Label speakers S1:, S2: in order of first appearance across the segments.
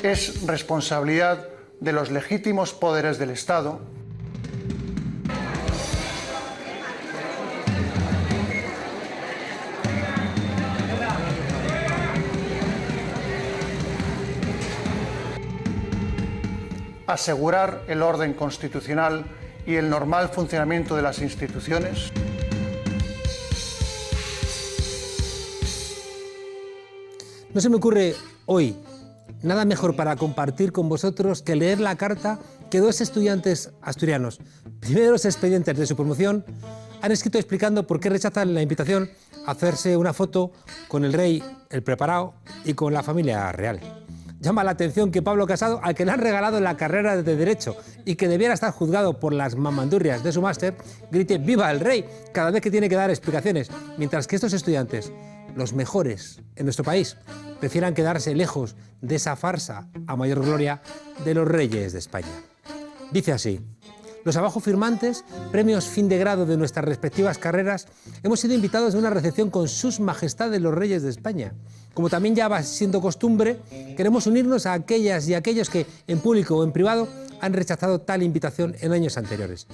S1: es responsabilidad de los legítimos poderes del Estado asegurar el orden constitucional y el normal funcionamiento de las instituciones.
S2: No se me ocurre hoy nada mejor para compartir con vosotros que leer la carta que dos estudiantes asturianos, primeros expedientes de su promoción, han escrito explicando por qué rechazan la invitación a hacerse una foto con el rey, el preparado, y con la familia real. Llama la atención que Pablo Casado, al que le han regalado la carrera de Derecho y que debiera estar juzgado por las mamandurrias de su máster, grite ¡Viva el rey! Cada vez que tiene que dar explicaciones, mientras que estos estudiantes, los mejores en nuestro país, prefieran quedarse lejos de esa farsa a mayor gloria de los reyes de España. Dice así: los abajo firmantes, premios fin de grado de nuestras respectivas carreras, hemos sido invitados a una recepción con sus majestades los reyes de España. Como también ya va siendo costumbre, queremos unirnos a aquellas y aquellos que, en público o en privado, han rechazado tal invitación en años anteriores.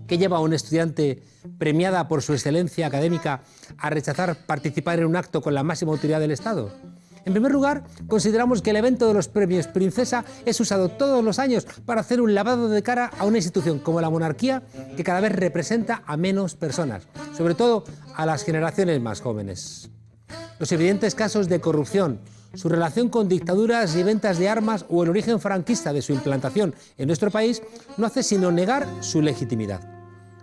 S2: ¿Qué lleva a un estudiante premiada por su excelencia académica a rechazar participar en un acto con la máxima autoridad del Estado? En primer lugar, consideramos que el evento de los premios Princesa es usado todos los años para hacer un lavado de cara a una institución como la monarquía, que cada vez representa a menos personas, sobre todo a las generaciones más jóvenes. Los evidentes casos de corrupción, su relación con dictaduras y ventas de armas o el origen franquista de su implantación en nuestro país no hace sino negar su legitimidad.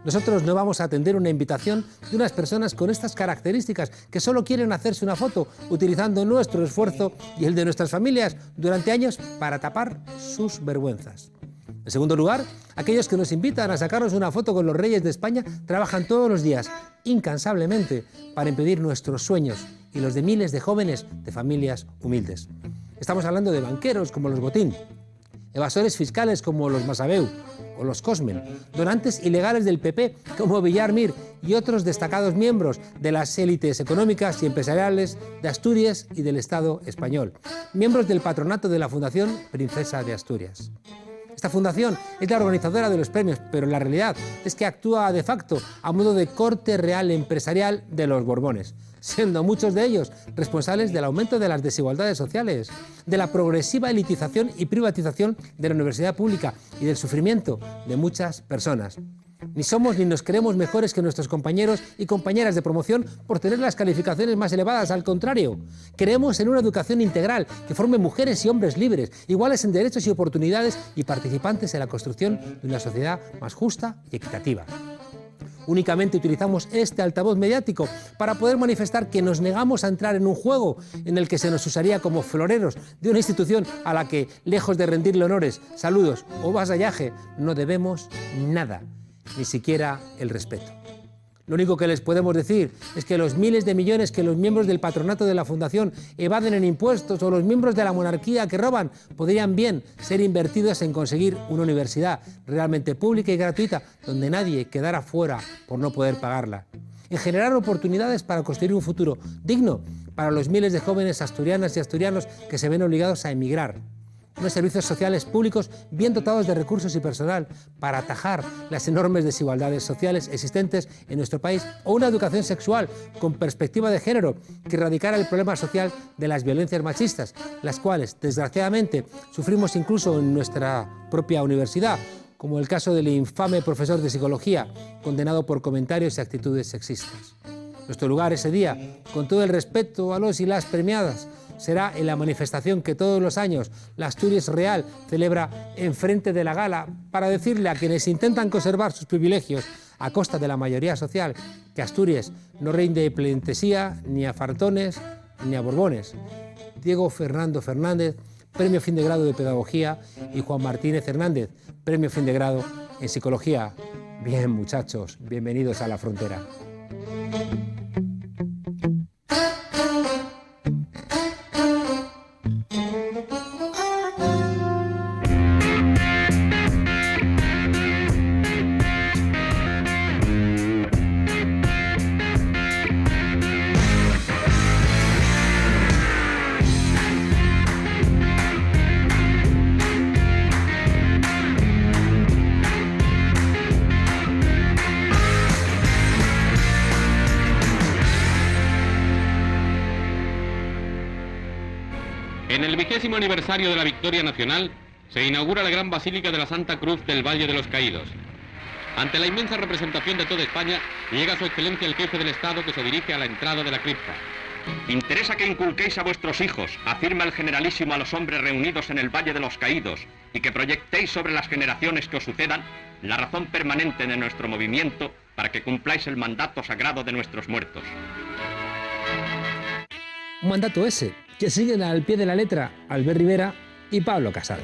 S2: Nosotros no vamos a atender una invitación de unas personas con estas características que solo quieren hacerse una foto utilizando nuestro esfuerzo y el de nuestras familias durante años para tapar sus vergüenzas. En segundo lugar, aquellos que nos invitan a sacarnos una foto con los reyes de España trabajan todos los días, incansablemente, para impedir nuestros sueños y los de miles de jóvenes de familias humildes. Estamos hablando de banqueros como los Botín, evasores fiscales como los Masabeu o los Cosmen, donantes ilegales del PP como Villar Mir y otros destacados miembros de las élites económicas y empresariales de Asturias y del Estado español, miembros del patronato de la Fundación Princesa de Asturias. Esta fundación es la organizadora de los premios, pero la realidad es que actúa de facto a modo de corte real empresarial de los Borbones, siendo muchos de ellos responsables del aumento de las desigualdades sociales, de la progresiva elitización y privatización de la universidad pública y del sufrimiento de muchas personas. Ni somos ni nos creemos mejores que nuestros compañeros y compañeras de promoción por tener las calificaciones más elevadas, al contrario. Creemos en una educación integral que forme mujeres y hombres libres, iguales en derechos y oportunidades y participantes en la construcción de una sociedad más justa y equitativa. Únicamente utilizamos este altavoz mediático para poder manifestar que nos negamos a entrar en un juego en el que se nos usaría como floreros de una institución a la que, lejos de rendirle honores, saludos o vasallaje, no debemos nada, ni siquiera el respeto. Lo único que les podemos decir es que los miles de millones que los miembros del patronato de la Fundación evaden en impuestos o los miembros de la monarquía que roban podrían bien ser invertidos en conseguir una universidad realmente pública y gratuita donde nadie quedara fuera por no poder pagarla. En generar oportunidades para construir un futuro digno para los miles de jóvenes asturianas y asturianos que se ven obligados a emigrar. Unos servicios sociales públicos bien dotados de recursos y personal para atajar las enormes desigualdades sociales existentes en nuestro país, o una educación sexual con perspectiva de género que erradicara el problema social de las violencias machistas, las cuales, desgraciadamente, sufrimos incluso en nuestra propia universidad, como el caso del infame profesor de psicología condenado por comentarios y actitudes sexistas. Nuestro lugar ese día, con todo el respeto a los y las premiadas, será en la manifestación que todos los años la Asturias Real celebra enfrente de la gala para decirle a quienes intentan conservar sus privilegios a costa de la mayoría social que Asturias no rinde pleitesía ni a fartones ni a borbones. Diego Fernando Fernández, Premio Fin de Grado de Pedagogía, y Juan Martínez Hernández, Premio Fin de Grado en Psicología. Bien, muchachos, bienvenidos a la frontera.
S3: En el 20º aniversario de la victoria nacional, se inaugura la gran Basílica de la Santa Cruz del Valle de los Caídos. Ante la inmensa representación de toda España, llega su excelencia el jefe del Estado, que se dirige a la entrada de la cripta.
S4: Interesa que inculquéis a vuestros hijos, afirma el generalísimo a los hombres reunidos en el Valle de los Caídos, y que proyectéis sobre las generaciones que os sucedan la razón permanente de nuestro movimiento para que cumpláis el mandato sagrado de nuestros muertos.
S2: Un mandato ese que siguen al pie de la letra Albert Rivera y Pablo Casado.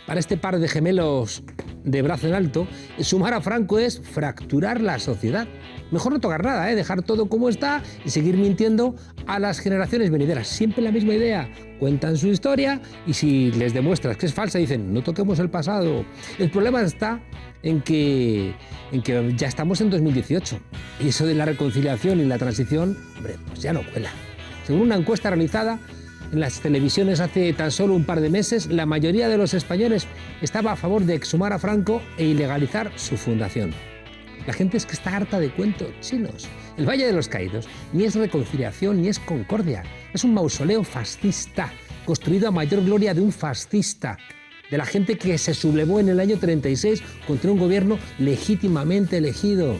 S2: Para este par de gemelos de brazo en alto, sumar a Franco es fracturar la sociedad. Mejor no tocar nada, dejar todo como está y seguir mintiendo a las generaciones venideras. Siempre la misma idea. Cuentan su historia y si les demuestras que es falsa, dicen, no toquemos el pasado. El problema está en que ya estamos en 2018 y eso de la reconciliación y la transición, hombre, pues ya no cuela. Según una encuesta realizada en las televisiones hace tan solo un par de meses, la mayoría de los españoles estaba a favor de exhumar a Franco e ilegalizar su fundación. La gente es que está harta de cuentos chinos. El Valle de los Caídos ni es reconciliación ni es concordia. Es un mausoleo fascista, construido a mayor gloria de un fascista, de la gente que se sublevó en el año 36 contra un gobierno legítimamente elegido.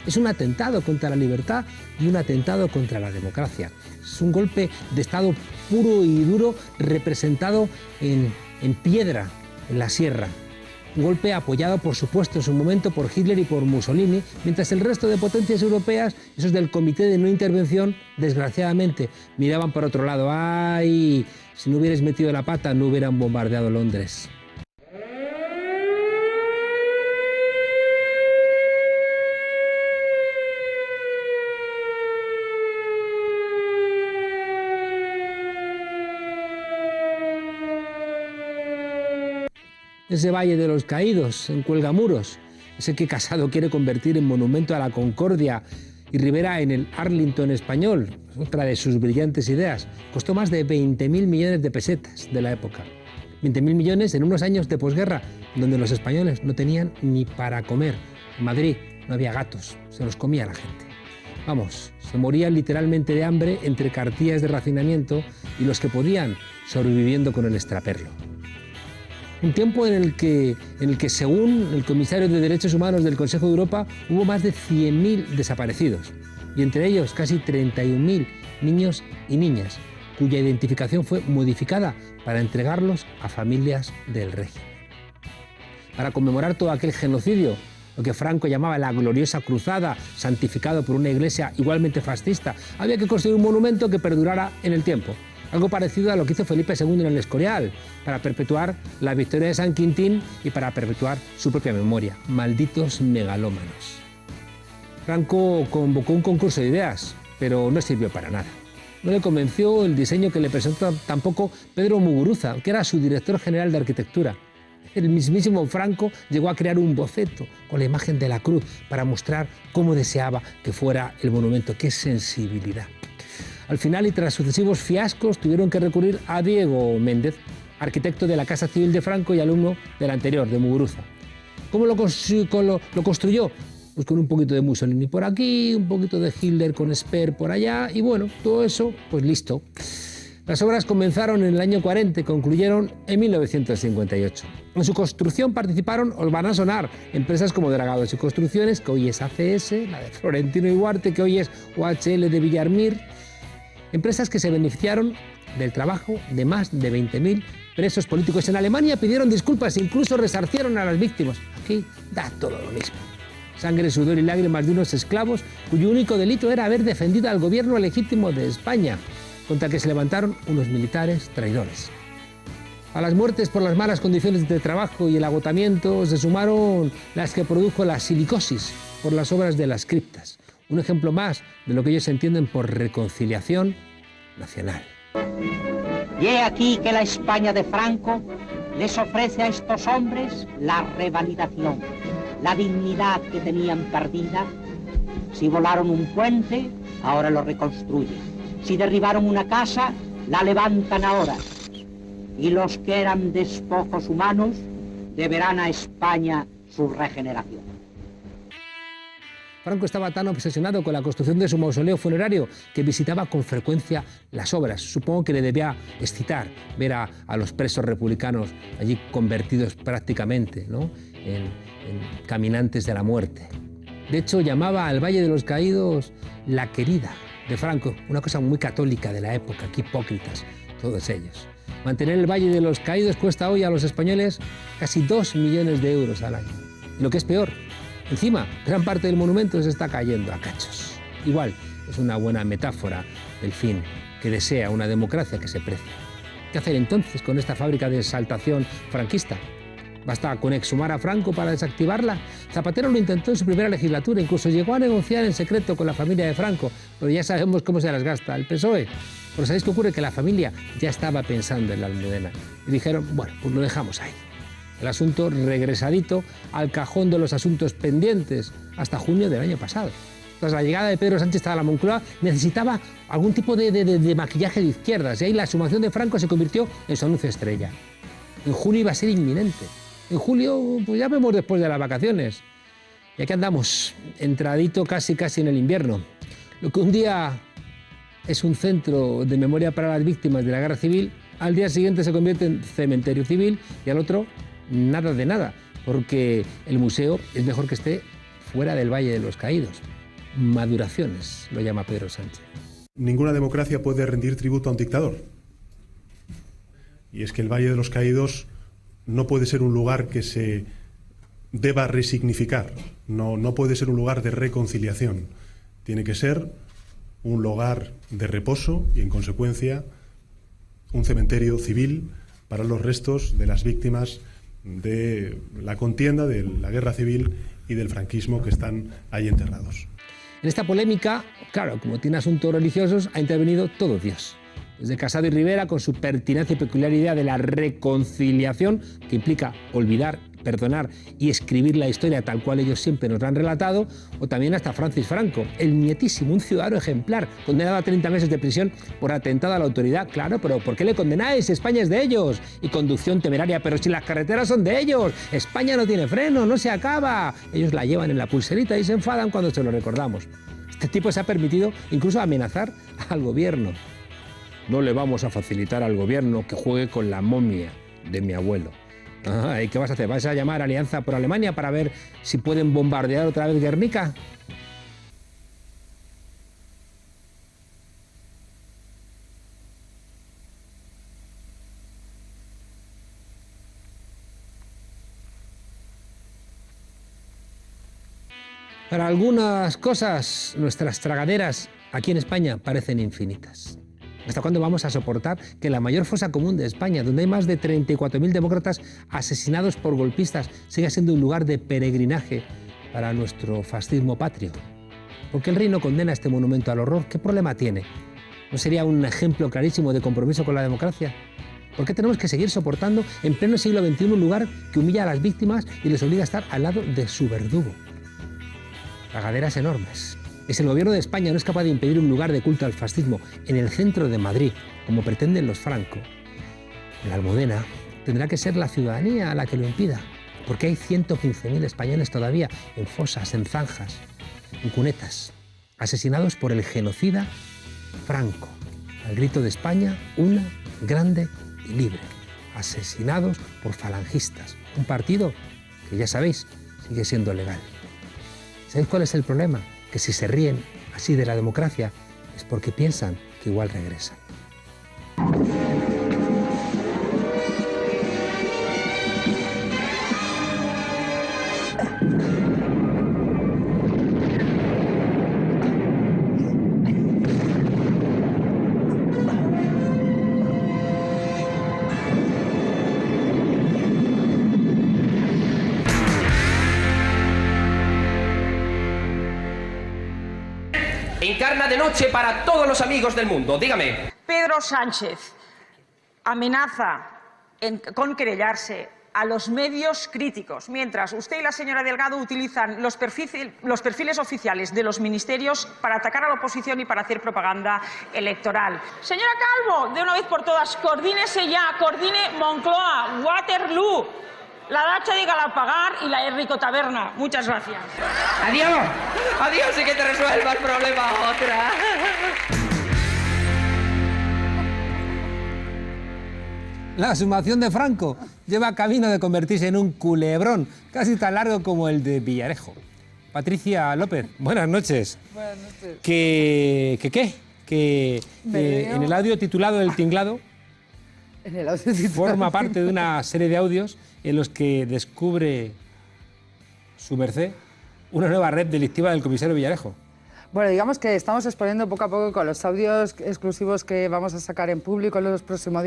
S2: Es un atentado contra la libertad y un atentado contra la democracia. Es un golpe de Estado puro y duro representado en piedra, en la sierra. Un golpe apoyado, por supuesto, en su momento por Hitler y por Mussolini, mientras el resto de potencias europeas, esos del Comité de No Intervención, desgraciadamente, miraban por otro lado. ¡Ay! Si no hubierais metido la pata, no hubieran bombardeado Londres. Ese Valle de los Caídos, en Cuelgamuros, ese que Casado quiere convertir en monumento a la concordia y Rivera en el Arlington español, otra de sus brillantes ideas, costó más de 20.000 millones de pesetas de la época. 20.000 millones en unos años de posguerra, donde los españoles no tenían ni para comer. En Madrid no había gatos, se los comía la gente. Vamos, se morían literalmente de hambre entre cartillas de racionamiento y los que podían sobreviviendo con el extraperlo. Un tiempo en el que, según el comisario de Derechos Humanos del Consejo de Europa, hubo más de 100.000 desaparecidos, y entre ellos casi 31.000 niños y niñas, cuya identificación fue modificada para entregarlos a familias del régimen. Para conmemorar todo aquel genocidio, lo que Franco llamaba la gloriosa cruzada, santificado por una iglesia igualmente fascista, había que construir un monumento que perdurara en el tiempo. Algo parecido a lo que hizo Felipe II en el Escorial, para perpetuar la victoria de San Quintín y para perpetuar su propia memoria. Malditos megalómanos. Franco convocó un concurso de ideas, pero no sirvió para nada. No le convenció el diseño que le presentó tampoco Pedro Muguruza, que era su director general de arquitectura. El mismísimo Franco llegó a crear un boceto con la imagen de la cruz para mostrar cómo deseaba que fuera el monumento. ¡Qué sensibilidad! Al final, y tras sucesivos fiascos, tuvieron que recurrir a Diego Méndez, arquitecto de la Casa Civil de Franco y alumno del anterior, de Muguruza. ¿Cómo lo construyó? Pues con un poquito de Mussolini por aquí, un poquito de Hitler con Speer por allá, y bueno, todo eso, pues listo. Las obras comenzaron en el año 40 y concluyeron en 1958. En su construcción participaron, os van a sonar, empresas como Dragados y Construcciones, que hoy es ACS, la de Florentino y Huarte, que hoy es OHL de Villarmir. Empresas que se beneficiaron del trabajo de más de 20.000 presos políticos. En Alemania pidieron disculpas e incluso resarcieron a las víctimas. Aquí da todo lo mismo. Sangre, sudor y lágrimas de unos esclavos cuyo único delito era haber defendido al gobierno legítimo de España, contra el que se levantaron unos militares traidores. A las muertes por las malas condiciones de trabajo y el agotamiento se sumaron las que produjo la silicosis por las obras de las criptas. Un ejemplo más de lo que ellos entienden por reconciliación nacional.
S5: Y he aquí que la España de Franco les ofrece a estos hombres la revalidación, la dignidad que tenían perdida. Si volaron un puente, ahora lo reconstruyen. Si derribaron una casa, la levantan ahora. Y los que eran despojos humanos deberán a España su regeneración.
S2: Franco estaba tan obsesionado con la construcción de su mausoleo funerario que visitaba con frecuencia las obras. Supongo que le debía excitar ver a los presos republicanos allí convertidos prácticamente, ¿no?, en caminantes de la muerte. De hecho, llamaba al Valle de los Caídos la querida de Franco, una cosa muy católica de la época, qué hipócritas todos ellos. Mantener el Valle de los Caídos cuesta hoy a los españoles casi 2 millones de euros al año. Y lo que es peor, encima, gran parte del monumento se está cayendo a cachos. Igual, es una buena metáfora del fin que desea una democracia que se precia. ¿Qué hacer entonces con esta fábrica de exaltación franquista? ¿Basta con exhumar a Franco para desactivarla? Zapatero lo intentó en su primera legislatura, incluso llegó a negociar en secreto con la familia de Franco, pero ya sabemos cómo se las gasta el PSOE. Pero ¿sabéis qué ocurre? Que la familia ya estaba pensando en la Almudena y dijeron, bueno, pues lo dejamos ahí. El asunto regresadito al cajón de los asuntos pendientes hasta junio del año pasado. Tras la llegada de Pedro Sánchez a la Moncloa, necesitaba algún tipo de maquillaje de izquierdas y ahí la exhumación de Franco se convirtió en su anuncio estrella. En junio iba a ser inminente. En julio, pues ya vemos después de las vacaciones. Y aquí andamos, entradito casi en el invierno. Lo que un día es un centro de memoria para las víctimas de la guerra civil, al día siguiente se convierte en cementerio civil y al otro nada de nada, porque el museo es mejor que esté fuera del Valle de los Caídos. Maduraciones, lo llama Pedro Sánchez.
S6: Ninguna democracia puede rendir tributo a un dictador. Y es que el Valle de los Caídos no puede ser un lugar que se deba resignificar, no puede ser un lugar de reconciliación. Tiene que ser un lugar de reposo y, en consecuencia, un cementerio civil para los restos de las víctimas de la contienda, de la guerra civil y del franquismo que están ahí enterrados.
S2: En esta polémica, claro, como tiene asuntos religiosos, ha intervenido todo Dios. Desde Casado y Rivera, con su pertinacia y peculiar idea de la reconciliación, que implica olvidar, perdonar y escribir la historia tal cual ellos siempre nos la han relatado, o también hasta Francis Franco, el nietísimo, un ciudadano ejemplar, condenado a 30 meses de prisión por atentado a la autoridad. Claro, pero ¿por qué le condenáis? España es de ellos. Y conducción temeraria, pero si las carreteras son de ellos. España no tiene freno, no se acaba. Ellos la llevan en la pulserita y se enfadan cuando se lo recordamos. Este tipo se ha permitido incluso amenazar al gobierno. No le vamos a facilitar al gobierno que juegue con la momia de mi abuelo. ¿Y qué vas a hacer? ¿Vas a llamar a Alianza por Alemania para ver si pueden bombardear otra vez Guernica? Para algunas cosas, nuestras tragaderas aquí en España parecen infinitas. ¿Hasta cuándo vamos a soportar que la mayor fosa común de España, donde hay más de 34.000 demócratas asesinados por golpistas, siga siendo un lugar de peregrinaje para nuestro fascismo patrio? ¿Por qué el rey no condena este monumento al horror? ¿Qué problema tiene? ¿No sería un ejemplo clarísimo de compromiso con la democracia? ¿Por qué tenemos que seguir soportando en pleno siglo XXI un lugar que humilla a las víctimas y les obliga a estar al lado de su verdugo? Tragaderas enormes. Y si el gobierno de España no es capaz de impedir un lugar de culto al fascismo en el centro de Madrid, como pretenden los Franco, en la Almudena tendrá que ser la ciudadanía la que lo impida, porque hay 115.000 españoles todavía en fosas, en zanjas, en cunetas, asesinados por el genocida Franco, al grito de España, una, grande y libre, asesinados por falangistas, un partido que, ya sabéis, sigue siendo legal. ¿Sabéis cuál es el problema? Que si se ríen así de la democracia es porque piensan que igual regresan.
S7: Encarna de noche para todos los amigos del mundo. Dígame.
S8: Pedro Sánchez amenaza con querellarse a los medios críticos, mientras usted y la señora Delgado utilizan los perfiles oficiales de los ministerios para atacar a la oposición y para hacer propaganda electoral. Señora Calvo, de una vez por todas, coordínese ya, coordine Moncloa, Waterloo. La Dacha dígala a pagar y la Enrico Taberna. Muchas gracias.
S7: Adiós. Adiós y que te resuelva el problema otra.
S2: La sumación de Franco lleva camino de convertirse en un culebrón, casi tan largo como el de Villarejo. Patricia López, buenas noches.
S9: Buenas noches.
S2: Que en el audio titulado El Tinglado forma parte de una serie de audios en los que descubre su merced una nueva red delictiva del comisario Villarejo.
S9: Bueno, digamos que estamos exponiendo poco a poco con los audios exclusivos que vamos a sacar en público en los próximos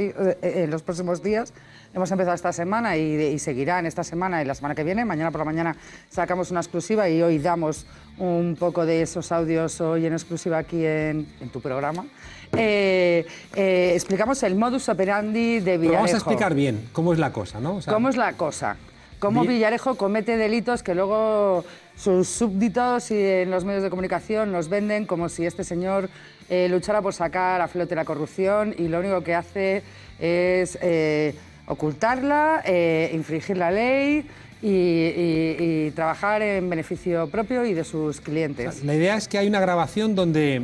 S9: días. Hemos empezado esta semana y seguirán esta semana y la semana que viene. Mañana por la mañana sacamos una exclusiva y hoy damos un poco de esos audios hoy en exclusiva aquí en tu programa. Explicamos el modus operandi de Villarejo.
S2: Pero vamos a explicar bien cómo es la cosa, ¿no? O sea,
S9: ¿cómo es la cosa? Cómo Villarejo comete delitos que luego sus súbditos y en los medios de comunicación nos venden como si este señor luchara por sacar a flote la corrupción y lo único que hace es ocultarla, infringir la ley y trabajar en beneficio propio y de sus clientes.
S2: O sea, la idea es que hay una grabación donde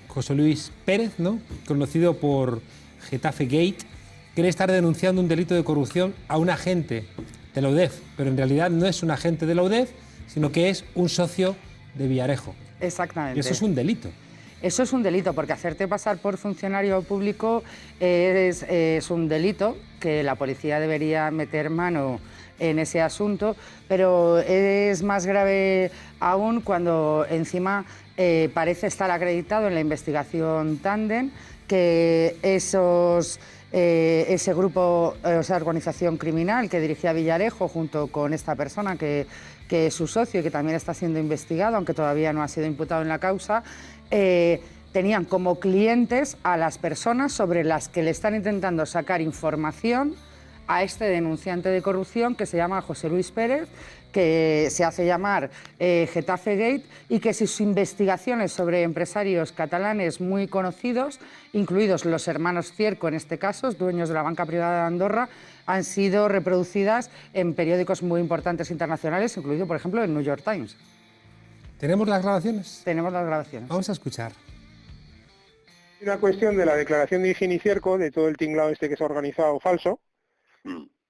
S2: José Luis Pérez, ¿no?, conocido por Getafe Gate, quiere estar denunciando un delito de corrupción a un agente de la UDEF, pero en realidad no es un agente de la UDEF, sino que es un socio de Villarejo.
S9: Exactamente.
S2: Y eso es un delito.
S9: Eso es un delito, porque hacerte pasar por funcionario público es un delito que la policía debería meter mano en ese asunto, pero es más grave aún cuando encima parece estar acreditado en la investigación Tandem que ese grupo, esa organización criminal que dirigía Villarejo junto con esta persona que es su socio y que también está siendo investigado, aunque todavía no ha sido imputado en la causa, tenían como clientes a las personas sobre las que le están intentando sacar información a este denunciante de corrupción que se llama José Luis Pérez, que se hace llamar Getafe Gate y que sus investigaciones sobre empresarios catalanes muy conocidos, incluidos los hermanos Cierco en este caso, dueños de la banca privada de Andorra, han sido reproducidas en periódicos muy importantes internacionales, incluido por ejemplo el New York Times.
S2: ¿Tenemos las grabaciones?
S9: Tenemos las grabaciones.
S2: Vamos a escuchar.
S10: Una cuestión de la declaración de Higiene y Cierco, de todo el tinglado este que se ha organizado falso,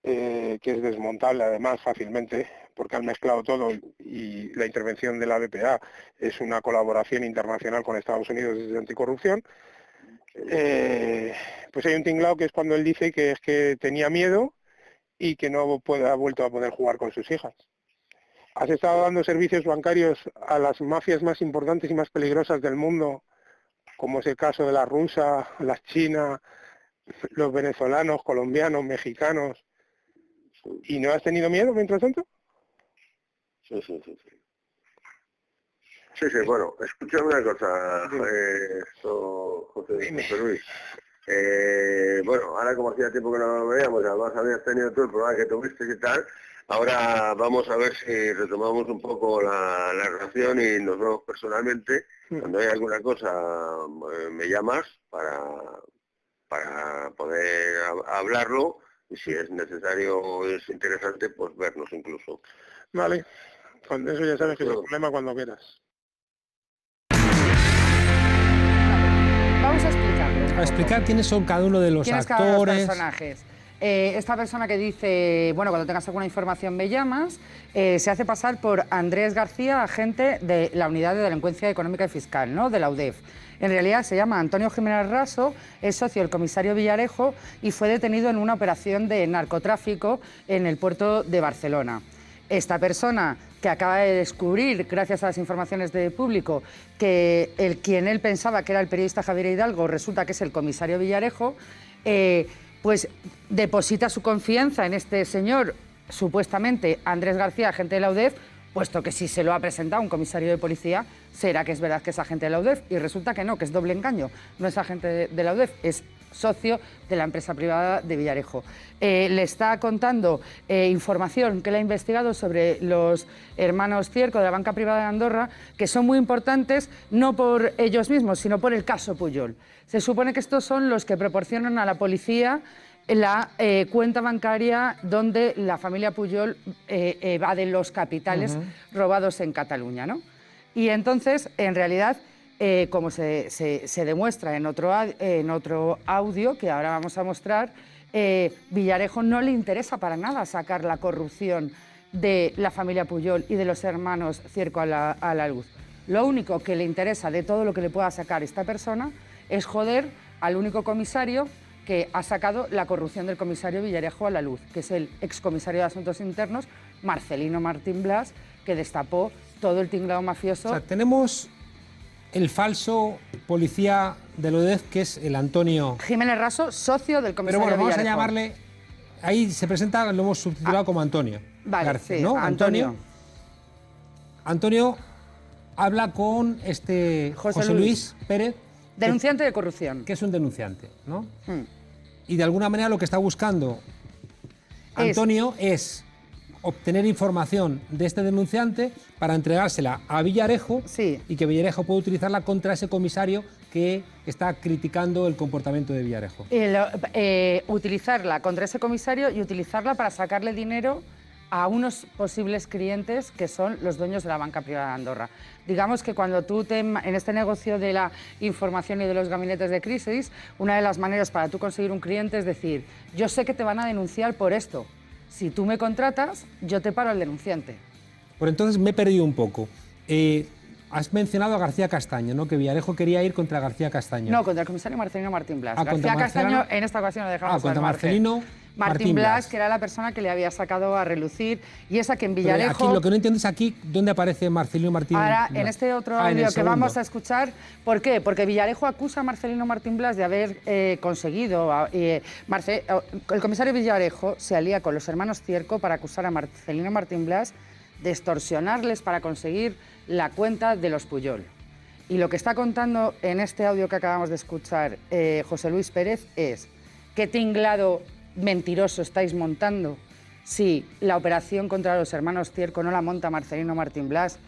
S10: que es desmontable además fácilmente, porque han mezclado todo y la intervención de la BPA es una colaboración internacional con Estados Unidos desde anticorrupción. Pues hay un tinglado que es cuando él dice que es que tenía miedo y que no ha vuelto a poder jugar con sus hijas. Has estado dando servicios bancarios a las mafias más importantes y más peligrosas del mundo, como es el caso de la rusa, las chinas, los venezolanos, colombianos, mexicanos, ¿y no has tenido miedo mientras tanto?
S11: Sí, bueno, escúchame una cosa, José Luis. Bueno, ahora como hacía tiempo que no lo veíamos, además habías tenido tú el programa que tuviste y tal, ahora vamos a ver si retomamos un poco la relación y nos vemos personalmente. Cuando hay alguna cosa me llamas para poder hablarlo y si es necesario o es interesante, pues vernos incluso.
S10: Vale, con eso ya sabes que es el problema cuando quieras.
S9: Vamos a explicarlo.
S2: A explicar quiénes son cada uno de los
S9: ¿Quiénes
S2: actores.
S9: cada uno de los personajes? Esta persona que dice, bueno, cuando tengas alguna información me llamas, se hace pasar por Andrés García, agente de la Unidad de Delincuencia Económica y Fiscal, ¿no?, de la UDEF. En realidad se llama Antonio Jiménez Raso, es socio del comisario Villarejo y fue detenido en una operación de narcotráfico en el puerto de Barcelona. Esta persona que acaba de descubrir, gracias a las informaciones de público, que quien él pensaba que era el periodista Javier Hidalgo resulta que es el comisario Villarejo, pues deposita su confianza en este señor, supuestamente Andrés García, agente de la UDEF, puesto que si se lo ha presentado un comisario de policía, será que es verdad que es agente de la UDEF, y resulta que no, que es doble engaño, no es agente de la UDEF, es socio de la empresa privada de Villarejo. Le está contando información que él ha investigado sobre los hermanos Cierco de la banca privada de Andorra, que son muy importantes no por ellos mismos, sino por el caso Pujol. Se supone que estos son los que proporcionan a la policía la cuenta bancaria donde la familia Pujol evade los capitales robados en Cataluña, ¿no? Y entonces, en realidad, como se demuestra en otro audio que ahora vamos a mostrar, Villarejo no le interesa para nada sacar la corrupción de la familia Pujol y de los hermanos Cierco a la luz. Lo único que le interesa de todo lo que le pueda sacar esta persona es joder al único comisario que ha sacado la corrupción del comisario Villarejo a la luz, que es el excomisario de Asuntos Internos, Marcelino Martín Blas, que destapó todo el tinglado mafioso.
S2: O sea, tenemos el falso policía de la UDEF, que es el Antonio
S9: Jiménez Raso, socio del comisario
S2: Pero bueno, vamos
S9: Villarejo.
S2: a llamarle... Ahí se presenta, lo hemos subtitulado como Antonio.
S9: Vale,
S2: García,
S9: sí,
S2: ¿no?
S9: Antonio.
S2: Antonio habla con José Luis Pérez,
S9: denunciante de corrupción.
S2: Que es un denunciante, ¿no? Y de alguna manera lo que está buscando Antonio es obtener información de este denunciante para entregársela a Villarejo y que Villarejo pueda utilizarla contra ese comisario que está criticando el comportamiento de Villarejo.
S9: Utilizarla contra ese comisario y utilizarla para sacarle dinero a unos posibles clientes que son los dueños de la banca privada de Andorra. Digamos que cuando tú en este negocio de la información y de los gabinetes de crisis, una de las maneras para tú conseguir un cliente es decir, yo sé que te van a denunciar por esto. Si tú me contratas, yo te paro al denunciante.
S2: Por entonces me he perdido un poco. Has mencionado a García Castaño, ¿no? Que Villarejo quería ir contra García Castaño.
S9: No, contra el comisario Marcelino Martín Blas.
S2: Contra
S9: García Castaño en esta ocasión lo dejamos
S2: contra Marcelino
S9: Martín Blas, que era la persona que le había sacado a relucir, y esa que en Villarejo...
S2: Pero aquí lo que no entiendo es aquí dónde aparece Marcelino Martín Blas.
S9: Ahora, en este otro audio que vamos a escuchar, ¿por qué? Porque Villarejo acusa a Marcelino Martín Blas de haber conseguido... el comisario Villarejo se alía con los hermanos Cierco para acusar a Marcelino Martín Blas de extorsionarles para conseguir la cuenta de los Pujol. Y lo que está contando en este audio que acabamos de escuchar José Luis Pérez es qué tinglado mentiroso estáis montando si la operación contra los hermanos Cierco no la monta Marcelino Martín Blas,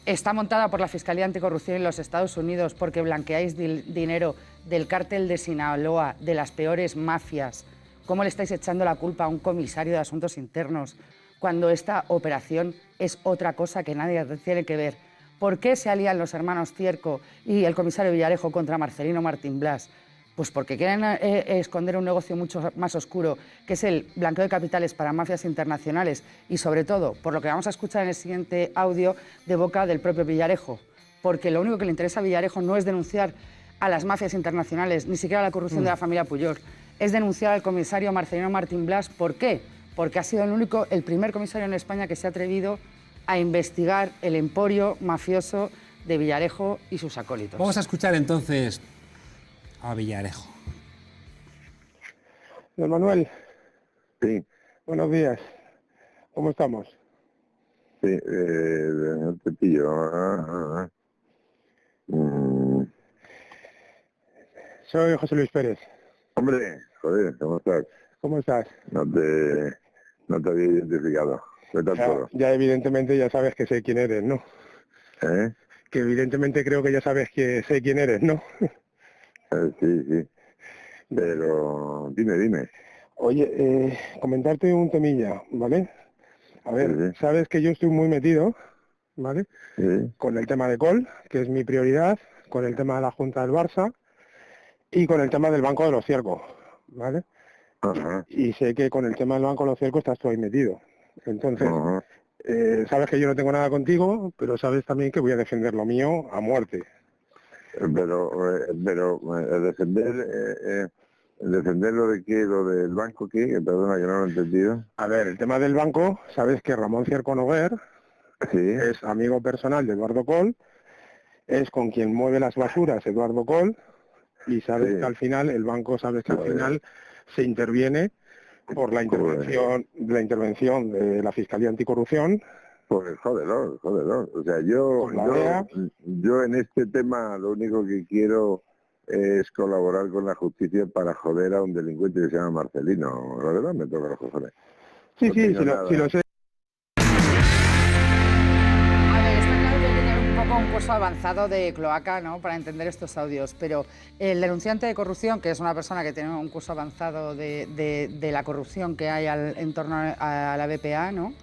S9: está montada por la Fiscalía Anticorrupción en los Estados Unidos porque blanqueáis dinero del cártel de Sinaloa, de las peores mafias. ¿Cómo le estáis echando la culpa a un comisario de Asuntos Internos cuando esta operación es otra cosa que nadie tiene que ver? ¿Por qué se alían los hermanos Cierco y el comisario Villarejo contra Marcelino Martín Blas? Pues porque quieren esconder un negocio mucho más oscuro, que es el blanqueo de capitales para mafias internacionales y, sobre todo, por lo que vamos a escuchar en el siguiente audio de boca del propio Villarejo, porque lo único que le interesa a Villarejo no es denunciar a las mafias internacionales, ni siquiera a la corrupción de la familia Pujol, es denunciar al comisario Marcelino Martín Blas. ¿Por qué? Porque ha sido el primer comisario en España que se ha atrevido a investigar el emporio mafioso de Villarejo y sus acólitos.
S2: Vamos a escuchar entonces a Villarejo.
S10: Don Manuel.
S11: Sí.
S10: Buenos días. ¿Cómo estamos?
S11: Sí, no te pillo.
S10: Soy José Luis Pérez.
S11: Hombre, joder, ¿cómo estás?
S10: ¿Cómo estás?
S11: No te había identificado. ¿Qué tal todo?
S10: Ya evidentemente ya sabes que sé quién eres, ¿no? Que evidentemente creo que ya sabes que sé quién eres, ¿no?
S11: Sí. Pero dime.
S10: Oye, comentarte un temilla, ¿vale? A ver, sabes que yo estoy muy metido, ¿vale?
S11: Sí.
S10: Con el tema de Col, que es mi prioridad, con el tema de la Junta del Barça y con el tema del Banco de los Ciercos, ¿vale?
S11: Ajá.
S10: Y sé que con el tema del Banco de los Ciercos estás tú ahí metido. Entonces, sabes que yo no tengo nada contigo, pero sabes también que voy a defender lo mío a muerte.
S11: Pero defender lo de qué, lo del banco qué, perdona que no lo he entendido.
S10: A ver, el tema del banco, sabes que Ramón Cierco Noguer es amigo personal de Eduardo Col, es con quien mueve las basuras Eduardo Col, y sabes que al final, el banco sabes que al final se interviene por la intervención de la Fiscalía Anticorrupción.
S11: Pues jodedor. O sea, yo en este tema lo único que quiero es colaborar con la justicia para joder a un delincuente que se llama Marcelino. La verdad me toca los cojones.
S10: Sí, si lo sé.
S9: A ver, está claro que hay que tener un poco un curso avanzado de cloaca, ¿no?, para entender estos audios, pero el denunciante de corrupción, que es una persona que tiene un curso avanzado de la corrupción que hay en torno a la BPA, ¿no?,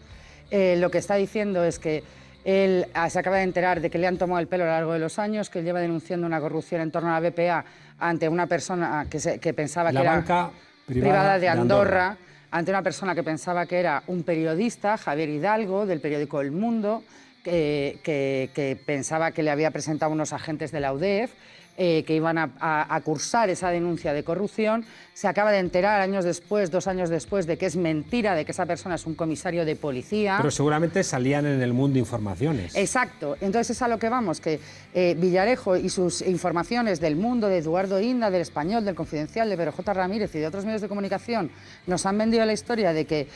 S9: lo que está diciendo es que él se acaba de enterar de que le han tomado el pelo a lo largo de los años, que él lleva denunciando una corrupción en torno a la BPA ante una persona que pensaba que era
S2: banca
S9: privada de Andorra, ante una persona que pensaba que era un periodista, Javier Hidalgo, del periódico El Mundo, que pensaba que le había presentado unos agentes de la UDEF, que iban a cursar esa denuncia de corrupción. Se acaba de enterar años después, 2 años después, de que es mentira, de que esa persona es un comisario de policía.
S2: Pero seguramente salían en El Mundo informaciones.
S9: Exacto. Entonces es a lo que vamos, que Villarejo y sus informaciones del Mundo, de Eduardo Inda, del Español, del Confidencial, de Pedro J. Ramírez y de otros medios de comunicación nos han vendido la historia de que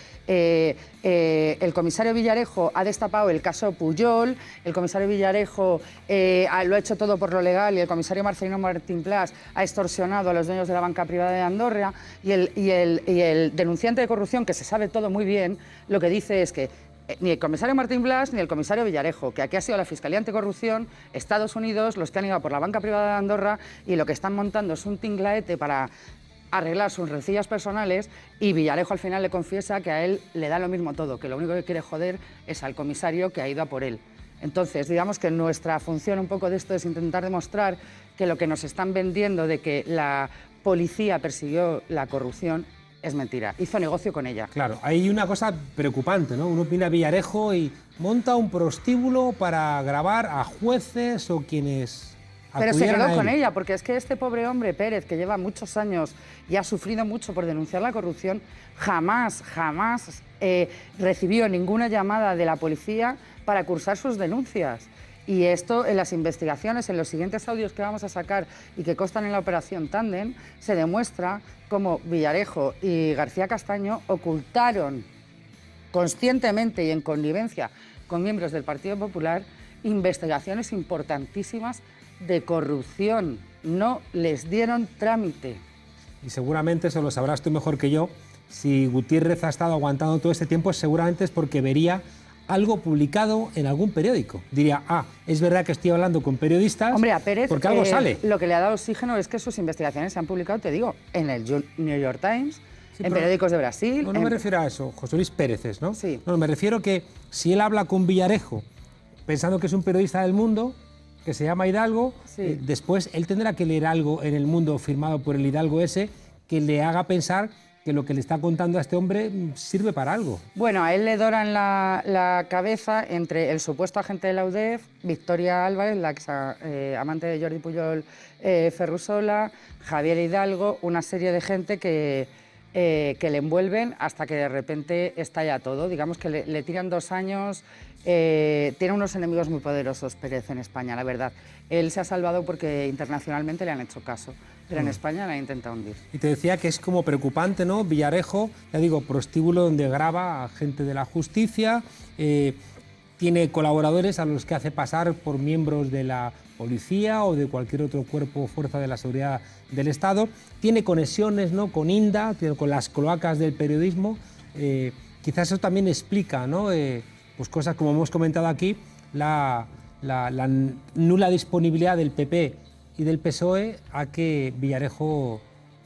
S9: el comisario Villarejo ha destapado el caso Pujol, el comisario Villarejo lo ha hecho todo por lo legal y el comisario Marcelino Martín Plas ha extorsionado a los dueños de la banca privada de Andorra, y el denunciante de corrupción, que se sabe todo muy bien, lo que dice es que ni el comisario Martín Blas ni el comisario Villarejo, que aquí ha sido la Fiscalía Anticorrupción, Estados Unidos, los que han ido por la banca privada de Andorra, y lo que están montando es un tinglaete para arreglar sus rencillas personales, y Villarejo al final le confiesa que a él le da lo mismo todo, que lo único que quiere joder es al comisario que ha ido a por él. Entonces, digamos que nuestra función un poco de esto es intentar demostrar que lo que nos están vendiendo de que la policía persiguió la corrupción es mentira, hizo negocio con ella.
S2: Claro, hay una cosa preocupante, ¿no? Uno viene a Villarejo y monta un prostíbulo para grabar a jueces o quienes
S9: Pero se
S2: acudieran
S9: quedó
S2: a él.
S9: con ella, porque es que este pobre hombre, Pérez, que lleva muchos años y ha sufrido mucho por denunciar la corrupción, jamás recibió ninguna llamada de la policía para cursar sus denuncias. Y esto, en las investigaciones, en los siguientes audios que vamos a sacar y que constan en la operación Tándem, se demuestra cómo Villarejo y García Castaño ocultaron conscientemente y en connivencia con miembros del Partido Popular investigaciones importantísimas de corrupción. No les dieron trámite.
S2: Y seguramente, eso lo sabrás tú mejor que yo, si Gutiérrez ha estado aguantando todo este tiempo, seguramente es porque vería algo publicado en algún periódico. Diría, es verdad que estoy hablando con periodistas.
S9: Hombre, a Pérez,
S2: porque algo sale.
S9: Lo que le ha dado oxígeno es que sus investigaciones se han publicado, te digo, en el New York Times, en periódicos de Brasil.
S2: No me refiero a eso, José Luis Pérez, ¿no?
S9: Sí.
S2: No, me refiero que si él habla con Villarejo, pensando que es un periodista del Mundo, que se llama Hidalgo,
S9: Sí.
S2: Después él tendrá que leer algo en el Mundo firmado por el Hidalgo ese que le haga pensar que lo que le está contando a este hombre sirve para algo.
S9: Bueno, a él le doran la cabeza entre el supuesto agente de la UDEF, Victoria Álvarez, la ex amante de Jordi Pujol Ferrusola, Javier Hidalgo, una serie de gente que le envuelven hasta que de repente estalla todo. Digamos que le tiran 2 años. Tiene unos enemigos muy poderosos, Pérez, en España, la verdad. Él se ha salvado porque internacionalmente le han hecho caso, pero en España le han intentado hundir.
S2: Y te decía que es como preocupante, ¿no? Villarejo, ya digo, prostíbulo donde graba a gente de la justicia, tiene colaboradores a los que hace pasar por miembros de la policía o de cualquier otro cuerpo o fuerza de la seguridad del Estado, tiene conexiones, ¿no?, con Inda, con las cloacas del periodismo. Quizás eso también explica, ¿no?, pues cosas como hemos comentado aquí, la nula disponibilidad del PP y del PSOE a que Villarejo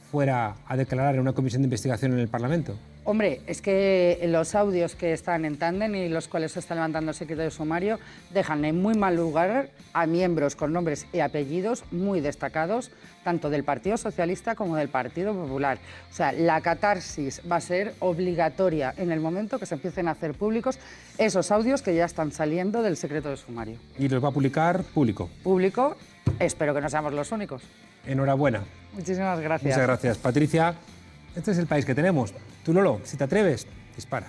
S2: fuera a declarar en una comisión de investigación en el Parlamento.
S9: Hombre, es que los audios que están en Tándem y los cuales se está levantando el secretario de sumario dejan en muy mal lugar a miembros con nombres y apellidos muy destacados, tanto del Partido Socialista como del Partido Popular. O sea, la catarsis va a ser obligatoria en el momento que se empiecen a hacer públicos esos audios que ya están saliendo del secreto de sumario.
S2: Y los va a publicar público.
S9: Público, espero que no seamos los únicos.
S2: Enhorabuena.
S9: Muchísimas gracias.
S2: Muchas gracias, Patricia. Este es el país que tenemos. Tú, Lolo, si te atreves, dispara.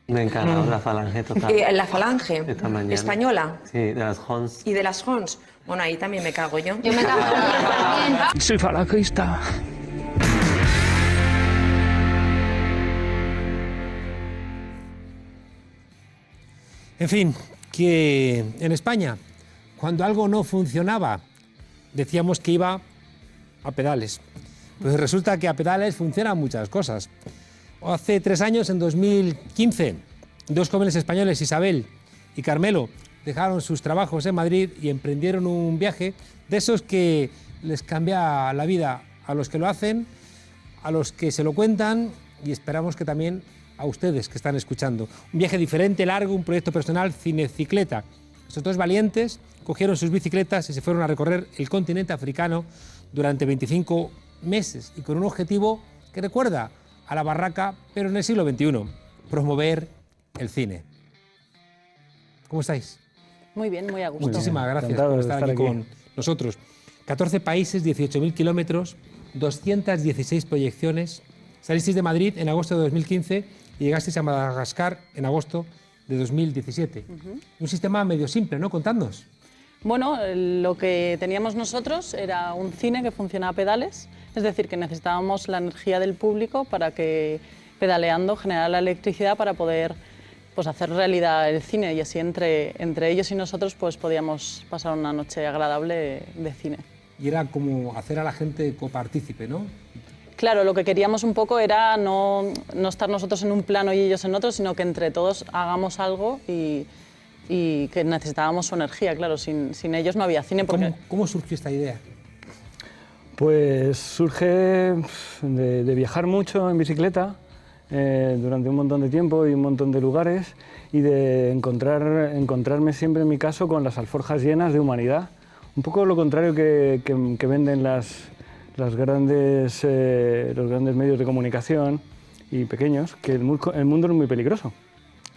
S12: Me encanta la falange total.
S13: La falange española.
S12: Sí, de las Hons.
S13: Y de las Hons. Bueno, ahí también me cago yo.
S14: Yo me cago también.
S15: Soy falangista.
S2: En fin, que en España, cuando algo no funcionaba, decíamos que iba a pedales. Pues resulta que a pedales funcionan muchas cosas. Hace 3 años, en 2015, 2 jóvenes españoles, Isabel y Carmelo, dejaron sus trabajos en Madrid y emprendieron un viaje de esos que les cambia la vida a los que lo hacen, a los que se lo cuentan y esperamos que también a ustedes que están escuchando. Un viaje diferente, largo, un proyecto personal, Cinecicleta. Estos dos valientes cogieron sus bicicletas y se fueron a recorrer el continente africano durante 25 meses y con un objetivo que recuerda a La Barraca, pero en el siglo XXI, promover el cine. ¿Cómo estáis?
S14: Muy bien, muy a gusto.
S2: Muchísimas gracias por estar aquí con nosotros. 14 países, 18.000 kilómetros, 216 proyecciones. Salisteis de Madrid en agosto de 2015 y llegasteis a Madagascar en agosto de 2017. Un sistema medio simple, ¿no? Contadnos.
S14: Bueno, lo que teníamos nosotros era un cine que funciona a pedales, es decir, que necesitábamos la energía del público para que, pedaleando, generara la electricidad para poder pues, hacer realidad el cine y así entre ellos y nosotros pues, podíamos pasar una noche agradable de cine.
S2: Y era como hacer a la gente copartícipe, ¿no?
S14: Claro, lo que queríamos un poco era no estar nosotros en un plano y ellos en otro, sino que entre todos hagamos algo y que necesitábamos su energía, claro, sin ellos no había cine. Porque...
S2: ¿Cómo surgió esta idea?
S15: Pues surge de viajar mucho en bicicleta durante un montón de tiempo y un montón de lugares y de encontrarme siempre en mi caso con las alforjas llenas de humanidad. Un poco lo contrario que venden los grandes medios de comunicación y pequeños, que el mundo es muy peligroso,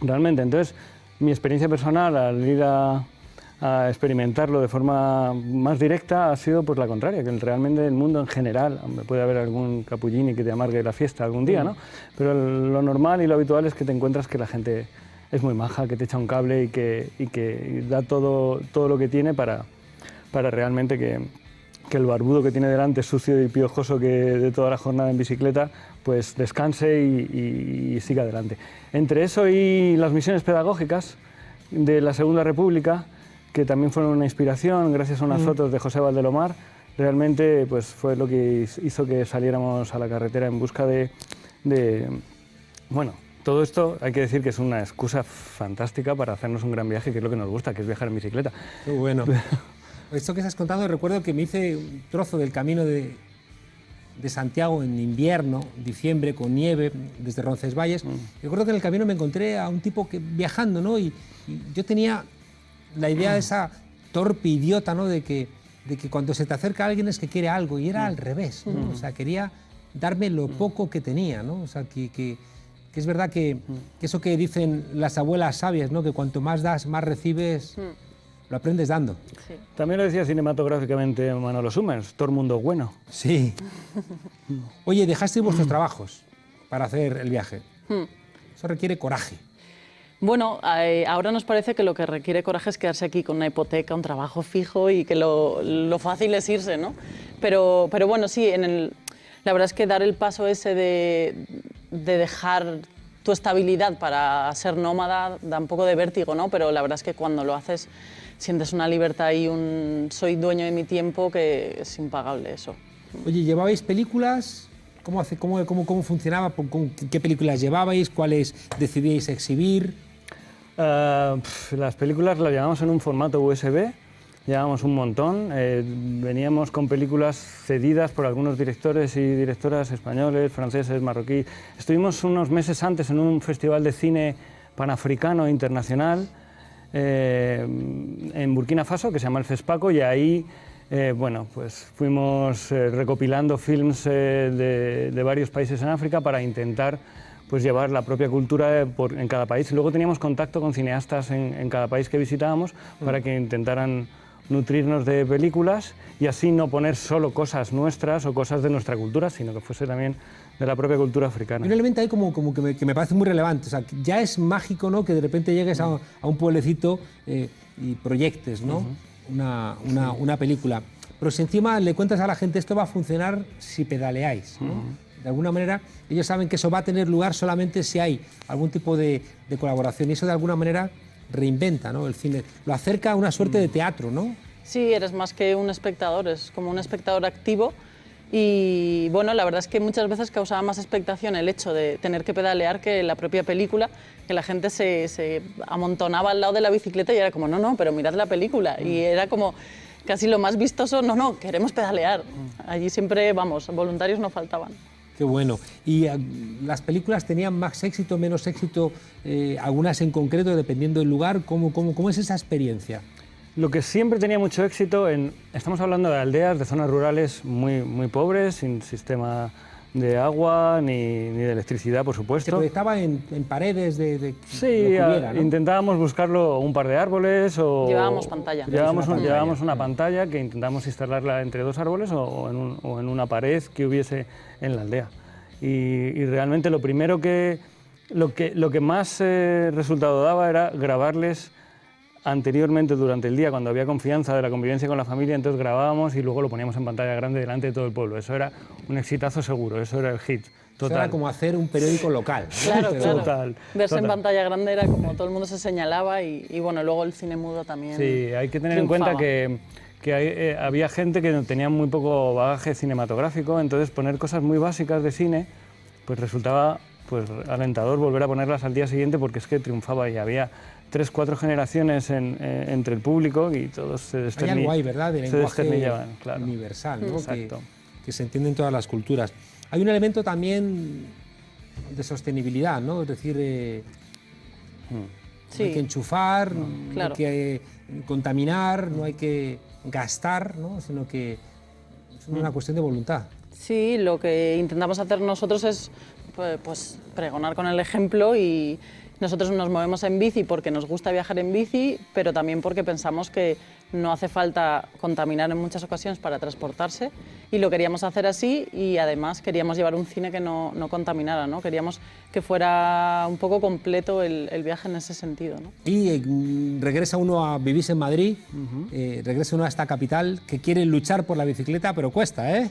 S15: realmente. Entonces, mi experiencia personal al ir a experimentarlo de forma más directa ha sido pues la contraria, que realmente el mundo en general, puede haber algún capullini que te amargue la fiesta algún día, ¿no? Pero lo normal y lo habitual es que te encuentras que la gente es muy maja, que te echa un cable y que da todo lo que tiene para realmente que el barbudo que tiene delante, sucio y piojoso que de toda la jornada en bicicleta, pues descanse y siga adelante. Entre eso y las misiones pedagógicas de la Segunda República, que también fueron una inspiración, gracias a unas fotos de José Valdelomar, realmente pues, fue lo que hizo que saliéramos a la carretera en busca de... Bueno, todo esto hay que decir que es una excusa fantástica para hacernos un gran viaje, que es lo que nos gusta, que es viajar en bicicleta.
S2: Qué bueno. Esto que has contado, recuerdo que me hice un trozo del camino de Santiago en invierno, diciembre, con nieve, desde Roncesvalles. Recuerdo que en el camino me encontré a un tipo viajando, ¿no? Y yo tenía la idea de esa torpe idiota, ¿no? De que cuando se te acerca alguien es que quiere algo, y era al revés, ¿no? O sea, quería darme lo poco que tenía, ¿no? O sea, que es verdad que eso que dicen las abuelas sabias, ¿no? Que cuanto más das, más recibes... Lo aprendes dando.
S15: Sí. También lo decía cinematográficamente Manolo Summers, todo el mundo bueno.
S2: Sí. Oye, dejasteis vuestros trabajos para hacer el viaje. Eso requiere coraje.
S14: Bueno, ahora nos parece que lo que requiere coraje es quedarse aquí con una hipoteca, un trabajo fijo y que lo fácil es irse, ¿no? Pero bueno, sí, la verdad es que dar el paso ese de dejar tu estabilidad para ser nómada da un poco de vértigo, ¿no? Pero la verdad es que cuando lo haces sientes una libertad y soy dueño de mi tiempo que es impagable eso.
S2: Oye, ¿llevabais películas? ¿Cómo funcionaba? ¿Qué películas llevabais? ¿Cuáles decidíais exhibir?
S15: Las películas las llevábamos en un formato USB, llevábamos un montón. Veníamos con películas cedidas por algunos directores y directoras españoles, franceses, marroquíes. Estuvimos unos meses antes en un festival de cine panafricano internacional en Burkina Faso, que se llama el FESPACO, y ahí bueno, pues fuimos recopilando films de varios países en África para intentar pues, llevar la propia cultura en cada país. Y luego teníamos contacto con cineastas en cada país que visitábamos para que intentaran nutrirnos de películas y así no poner solo cosas nuestras o cosas de nuestra cultura, sino que fuese también de la propia cultura africana.
S2: Hay un elemento ahí como que me parece muy relevante. O sea, ya es mágico, ¿no?, que de repente llegues a un pueblecito y proyectes, ¿no?, una película. Pero si encima le cuentas a la gente esto va a funcionar si pedaleáis, ¿no? De alguna manera ellos saben que eso va a tener lugar solamente si hay algún tipo de colaboración y eso de alguna manera reinventa, ¿no?, el cine, lo acerca a una suerte de teatro, ¿no?
S14: Sí, eres más que un espectador, es como un espectador activo Y bueno, la verdad es que muchas veces causaba más expectación el hecho de tener que pedalear que la propia película, que la gente se amontonaba al lado de la bicicleta y era como, no, pero mirad la película. Y era como casi lo más vistoso, no, queremos pedalear. Allí siempre, vamos, voluntarios no faltaban.
S2: Qué bueno. ¿Y las películas tenían más éxito, menos éxito, algunas en concreto, dependiendo del lugar? ¿Cómo es esa experiencia?
S15: Lo que siempre tenía mucho éxito, estamos hablando de aldeas, de zonas rurales muy pobres, sin sistema de agua ni de electricidad, por supuesto.
S2: Se proyectaba en paredes de
S15: sí,
S2: lo que hubiera, ¿no?
S15: Intentábamos buscarlo un par de árboles o...
S14: Llevábamos pantalla.
S15: Llevábamos una pantalla que intentábamos instalarla entre dos árboles o en una pared que hubiese en la aldea. Y realmente lo que más resultado daba era grabarles anteriormente durante el día, cuando había confianza de la convivencia con la familia, entonces grabábamos y luego lo poníamos en pantalla grande delante de todo el pueblo. Eso era un exitazo seguro, eso era el hit total.
S2: Eso era como hacer un periódico local.
S14: Claro.
S15: Total.
S14: Verse en pantalla grande era como todo el mundo se señalaba y bueno, luego el cine mudo también.
S15: Sí, hay que tener en cuenta que había gente que tenía muy poco bagaje cinematográfico, entonces poner cosas muy básicas de cine pues resultaba alentador volver a ponerlas al día siguiente, porque es que triunfaba y había 3-4 generaciones entre el público y todos se
S2: destornillaban. Hay algo ahí, ¿verdad?, de lenguaje
S15: claro.
S2: universal, ¿no?
S15: Exacto.
S2: Que se entiende en todas las culturas. Hay un elemento también de sostenibilidad, ¿no? Es decir, no hay que enchufar, no hay que contaminar, no hay que gastar, ¿no? Sino que es una cuestión de voluntad.
S14: Sí, lo que intentamos hacer nosotros es pues pregonar con el ejemplo, y nosotros nos movemos en bici porque nos gusta viajar en bici, pero también porque pensamos que no hace falta contaminar en muchas ocasiones para transportarse, y lo queríamos hacer así, y además queríamos llevar un cine que no contaminara, ¿no? Queríamos que fuera un poco completo el viaje en ese sentido, ¿no?
S2: Y regresa uno a vivir en Madrid, regresa uno a esta capital que quiere luchar por la bicicleta, pero cuesta, ¿eh?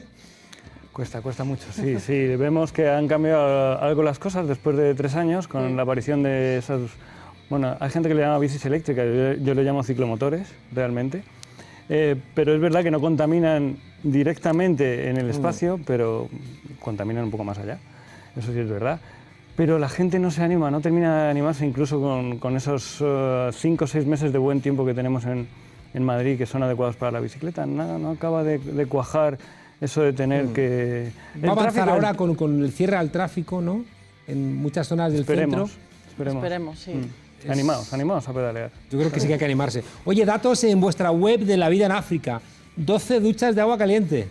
S15: Cuesta mucho, sí. Vemos que han cambiado algo las cosas después de 3 años con la aparición de esas... Bueno, hay gente que le llama bicis eléctricas, yo le llamo ciclomotores, realmente. Pero es verdad que no contaminan directamente en el espacio, pero contaminan un poco más allá. Eso sí es verdad. Pero la gente no se anima, no termina de animarse, incluso con esos 5 o 6 meses de buen tiempo que tenemos en Madrid, que son adecuados para la bicicleta. No acaba de cuajar eso de tener que...
S2: Va a avanzar ahora con el cierre al tráfico, ¿no? En muchas zonas del centro.
S14: Esperemos, sí.
S15: Animaos a pedalear.
S2: Yo creo que sí que hay que animarse. Oye, datos en vuestra web de La Vida en África. 12 duchas de agua caliente.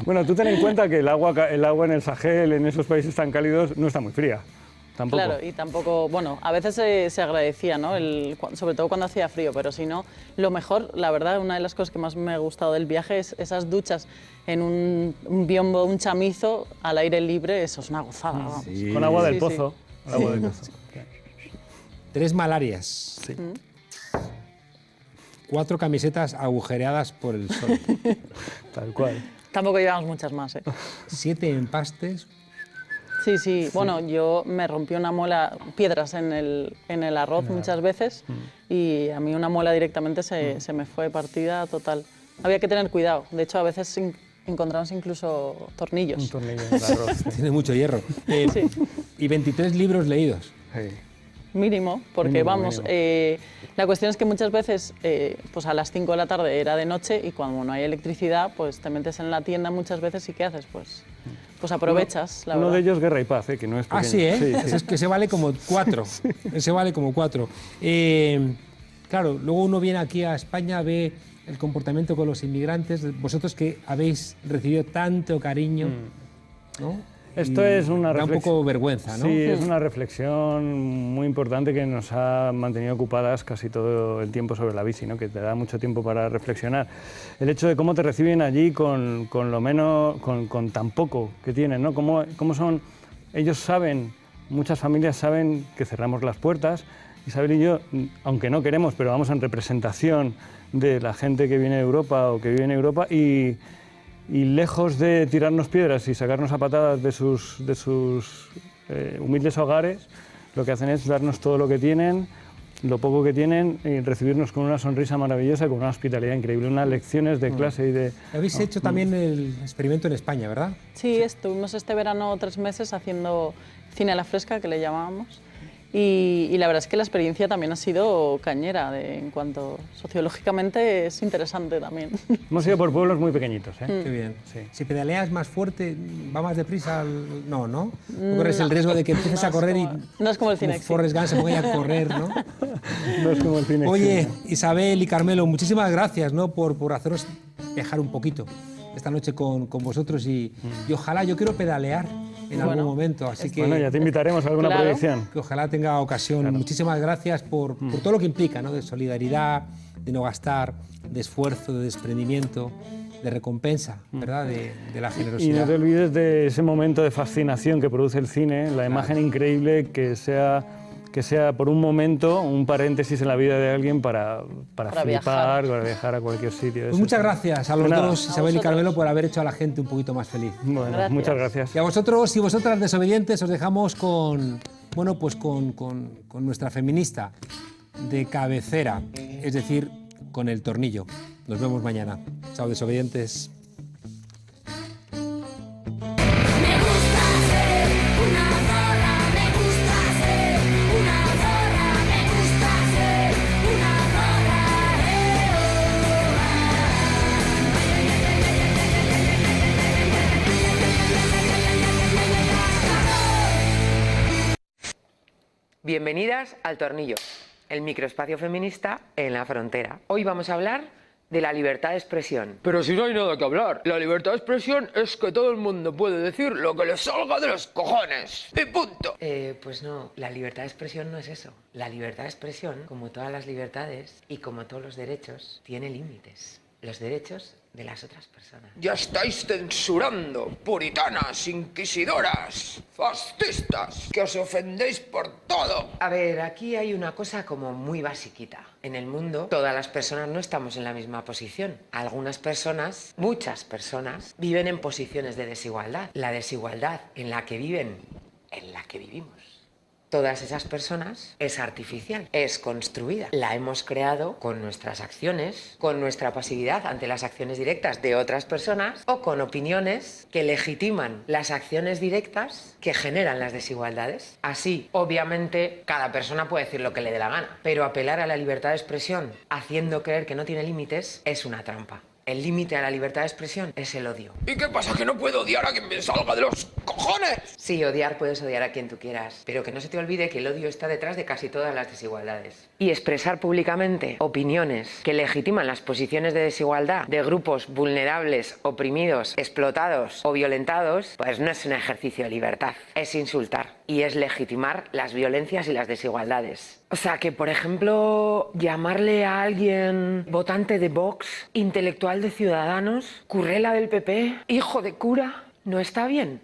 S15: Bueno, tú ten en cuenta que el agua en el Sahel, en esos países tan cálidos, no está muy fría. Tampoco.
S14: Claro, y tampoco, bueno, a veces se agradecía, ¿no? Sobre todo cuando hacía frío, pero si no, lo mejor, la verdad, una de las cosas que más me ha gustado del viaje es esas duchas en un biombo, un chamizo, al aire libre, eso es una gozada. Vamos.
S15: Sí. Con agua del pozo. Sí. Agua del pozo.
S2: 3 malarias.
S15: Sí.
S2: 4 camisetas agujereadas por el sol.
S15: Tal cual.
S14: Tampoco llevamos muchas más, ¿eh?
S2: 7 empastes.
S14: Sí. Bueno, yo me rompí una muela, piedras en el arroz muchas veces, y a mí una muela directamente se me fue partida total. Había que tener cuidado. De hecho, a veces encontramos incluso tornillos.
S15: Un tornillo en el arroz.
S2: Tiene mucho hierro.
S14: Sí.
S2: Y 23 libros leídos.
S15: Sí.
S14: Mínimo, porque vamos, la cuestión es que muchas veces pues a las 5 de la tarde era de noche, y cuando no hay electricidad, pues te metes en la tienda muchas veces, y ¿qué haces? Pues aprovechas, la verdad.
S15: Uno de ellos, Guerra y Paz, que no es pequeño.
S2: Ah, sí, ¿eh? Sí. Es que se vale como 4. Se vale como 4. Claro, luego uno viene aquí a España, ve el comportamiento con los inmigrantes. Vosotros que habéis recibido tanto cariño, ¿no?
S15: Esto es una
S2: reflexión. Da un poco vergüenza, ¿no?
S15: Sí, es una reflexión muy importante que nos ha mantenido ocupadas casi todo el tiempo sobre la bici, ¿no? Que te da mucho tiempo para reflexionar. El hecho de cómo te reciben allí con lo menos, con tan poco que tienen, ¿no? Cómo son, ellos saben, muchas familias saben que cerramos las puertas, Isabel y yo, aunque no queremos, pero vamos en representación de la gente que viene de Europa o que vive en Europa, y lejos de tirarnos piedras y sacarnos a patadas de sus humildes hogares, lo que hacen es darnos todo lo que tienen, lo poco que tienen y recibirnos con una sonrisa maravillosa, con una hospitalidad increíble, unas lecciones de clase y de...
S2: Habéis hecho también el experimento en España, ¿verdad?
S14: Sí, estuvimos este verano 3 meses haciendo cine a la fresca, que le llamábamos, y la verdad es que la experiencia también ha sido cañera, en cuanto sociológicamente es interesante también.
S15: Hemos ido por pueblos muy pequeñitos, ¿eh?
S2: Qué bien.
S15: Sí.
S2: Si pedaleas más fuerte, va más deprisa. No, ¿no? No corres el riesgo de que empieces a correr y...
S14: No es como el cine.
S2: Forrest Gump se ponga a correr, ¿no?
S15: No es como el cine.
S2: Oye, Isabel y Carmelo, muchísimas gracias, ¿no? por haceros viajar un poquito esta noche con vosotros y ojalá, yo quiero pedalear en algún momento, así que...
S15: Bueno, ya te invitaremos a alguna proyección.
S2: Que ojalá tenga ocasión. Claro. Muchísimas gracias por todo lo que implica, ¿no? De solidaridad, de no gastar, de esfuerzo, de desprendimiento, de recompensa, ¿verdad? De la generosidad.
S15: Y no te olvides de ese momento de fascinación que produce el cine, la imagen increíble que sea por un momento un paréntesis en la vida de alguien para flipar, para viajar a cualquier sitio.
S2: Pues muchas gracias a los dos, Isabel y Carmelo, por haber hecho a la gente un poquito más feliz.
S15: Bueno, gracias. Muchas gracias.
S2: Y a vosotros y vosotras desobedientes os dejamos con nuestra feminista de cabecera, es decir, con El Tornillo. Nos vemos mañana. Chao, desobedientes.
S16: Bienvenidas al Tornillo, el microespacio feminista en la frontera. Hoy vamos a hablar de la libertad de expresión.
S17: Pero si no hay nada que hablar, la libertad de expresión es que todo el mundo puede decir lo que le salga de los cojones. ¡Y punto!
S16: Pues no, la libertad de expresión no es eso. La libertad de expresión, como todas las libertades y como todos los derechos, tiene límites. Los derechos de las otras personas.
S17: Ya estáis censurando, puritanas, inquisidoras, fascistas, que os ofendéis por todo.
S16: A ver, aquí hay una cosa como muy basiquita. En el mundo, todas las personas no estamos en la misma posición. Algunas personas, muchas personas, viven en posiciones de desigualdad. La desigualdad en la que viven, en la que vivimos. Todas esas personas es artificial, es construida. La hemos creado con nuestras acciones, con nuestra pasividad ante las acciones directas de otras personas o con opiniones que legitiman las acciones directas que generan las desigualdades. Así, obviamente, cada persona puede decir lo que le dé la gana, pero apelar a la libertad de expresión haciendo creer que no tiene límites es una trampa. El límite a la libertad de expresión es el odio.
S17: ¿Y qué pasa? ¿Que no puedo odiar a quien me salga de los cojones?
S16: Sí, puedes odiar a quien tú quieras, pero que no se te olvide que el odio está detrás de casi todas las desigualdades. Y expresar públicamente opiniones que legitiman las posiciones de desigualdad de grupos vulnerables, oprimidos, explotados o violentados, pues no es un ejercicio de libertad, es insultar y es legitimar las violencias y las desigualdades. O sea, que por ejemplo, llamarle a alguien votante de Vox, intelectual de Ciudadanos, currela del PP, hijo de cura, no está bien.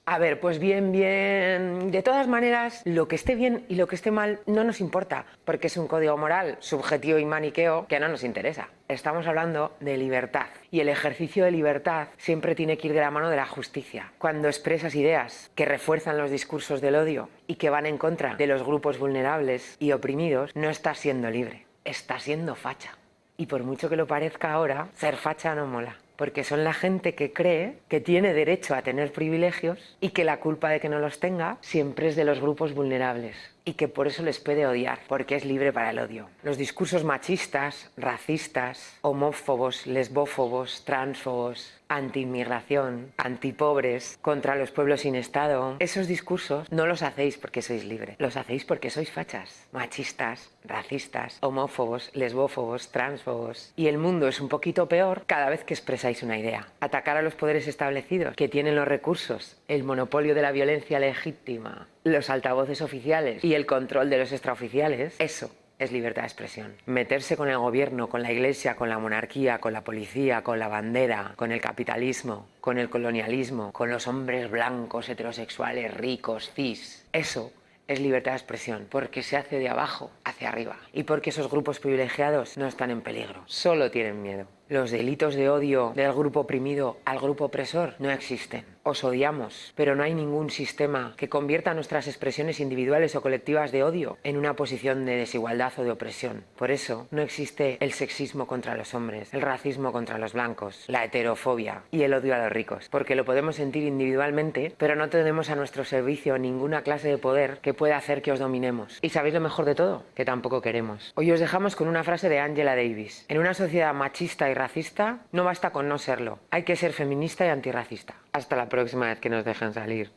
S16: A ver, pues bien. De todas maneras, lo que esté bien y lo que esté mal no nos importa, porque es un código moral subjetivo y maniqueo que no nos interesa. Estamos hablando de libertad, y el ejercicio de libertad siempre tiene que ir de la mano de la justicia. Cuando expresas ideas que refuerzan los discursos del odio y que van en contra de los grupos vulnerables y oprimidos, no estás siendo libre, estás siendo facha. Y por mucho que lo parezca ahora, ser facha no mola. Porque son la gente que cree que tiene derecho a tener privilegios y que la culpa de que no los tenga siempre es de los grupos vulnerables y que por eso les puede odiar, porque es libre para el odio. Los discursos machistas, racistas, homófobos, lesbófobos, transfobos, anti-inmigración, antipobres, contra los pueblos sin Estado, esos discursos no los hacéis porque sois libres, los hacéis porque sois fachas, machistas, racistas, homófobos, lesbófobos, transfobos. Y el mundo es un poquito peor cada vez que expresáis una idea. Atacar a los poderes establecidos que tienen los recursos, el monopolio de la violencia legítima, los altavoces oficiales y el control de los extraoficiales, eso es libertad de expresión. Meterse con el gobierno, con la iglesia, con la monarquía, con la policía, con la bandera, con el capitalismo, con el colonialismo, con los hombres blancos, heterosexuales, ricos, cis, eso es libertad de expresión, porque se hace de abajo hacia arriba y porque esos grupos privilegiados no están en peligro, solo tienen miedo. Los delitos de odio del grupo oprimido al grupo opresor no existen. Os odiamos, pero no hay ningún sistema que convierta nuestras expresiones individuales o colectivas de odio en una posición de desigualdad o de opresión. Por eso no existe el sexismo contra los hombres, el racismo contra los blancos, la heterofobia y el odio a los ricos, porque lo podemos sentir individualmente, pero no tenemos a nuestro servicio ninguna clase de poder que pueda hacer que os dominemos. Y sabéis lo mejor de todo, que tampoco queremos. Hoy os dejamos con una frase de Angela Davis. En una sociedad machista y racista, no basta con no serlo, hay que ser feminista y antirracista. Hasta la próxima vez que nos dejen salir.